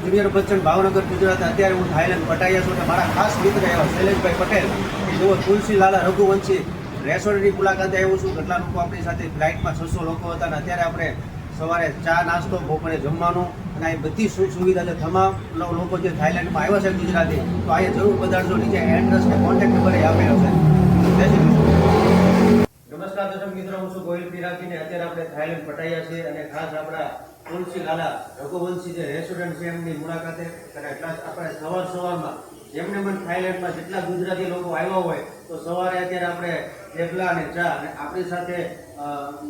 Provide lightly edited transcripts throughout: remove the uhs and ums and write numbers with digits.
Junior Bachchan Bhavnagar Gujarat. અત્યારે હું Thailand Pattaya છું અને મારા ખાસ મિત્ર એવા શૈલેષભાઈ પટેલ જેઓ તુલસી લાલા રઘુવંશી રેસ્ટોરન્ટની મુલાકાતે આવ્યો છું. કેટલા લોકો આપણી સાથે ફ્લાઇટમાં 600 લોકો હતા અને અત્યારે આપણે સવારે ચા નાસ્તો બપોરે જમવાનું અને આ બધી સુવિધા છે. તમામ લોકો જે થાઈલેન્ડમાં આવ્યા છે ગુજરાતી તો અહીંયા જરૂર પધારજો. નીચે એડ્રેસ ને કોન્ટેક્ટ નંબર આપેલો છે. જય શ્રી કૃષ્ણ. નમસ્કાર દર્શક મિત્રો, હું છું ગોહિલ પિરાકીને. અત્યારે આપણે થાઈલેન્ડ પટાયા છે અને ખાસ આપણા તુલસી લાલા રઘુવંશી જે રેસ્ટોરન્ટ છે એમની મુલાકાતે અને ખાસ આપણે સવારમાં જેમને પણ થાઈલેન્ડમાં જેટલા ગુજરાતી લોકો આવ્યા હોય તો સવારે અત્યારે આપણે થેપલા અને ચા અને આપણી સાથે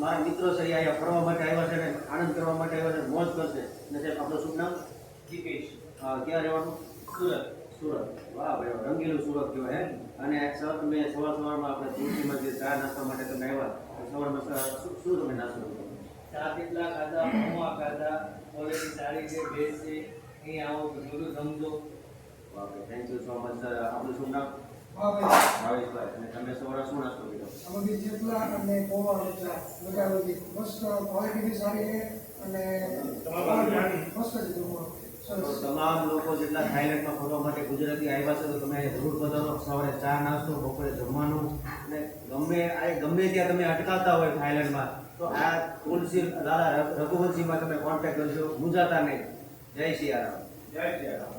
મારા મિત્રો છે એ અહીંયા ફરવા માટે આવ્યા છે અને આનંદ કરવા માટે આવ્યા છે, મોજ કરશે. અને સાહેબ આપણું શુભ નામ? દીપેશ. ક્યાં રહેવાનું? સુરત. વાહ ભાઈ, રંગીલું સુરત કહેવાય હે. અને મેં સવારમાં આપણે તુલસીમાં જે ચા નાસ્તા માટે તમે આવ્યા સવારમાં શું તમે નાસ્તો કર્યો? ચા પીપલા ખાધા, પૌવા ખાધા, ક્વોલિટી સારી છે, બેસ્ટ છે. અહીં આવો તો જરૂર સમજો. વાહ ભાઈ, thank you so much sir. આપણું શું નામ? ભાવેશભાઈ. અને તમે સવારે શું નાસ્તો કર્યો? અમારી થેપલા અને પૌવા અને ચા લગાવેલી મસ્ત, ક્વોલિટી બી સારી છે અને મસ્ત છે જમવાનું. તો તમામ લોકો જેટલા થાઈલેન્ડમાં ફરવા માટે ગુજરાતી આવ્યા છે તો તમે જરૂર પધારો. સવારે ચા નાસ્તો, બપોરે જમવાનું અને ગમે ત્યાં તમે અટકાવતા હોય થાઈલેન્ડમાં તો આ તુલસી લાલા રઘુવંશીમાં તમે કોન્ટેક્ટ કરજો. મૂંઝાતા નહીં. જય સિયારામ. જય શ્રી રામ.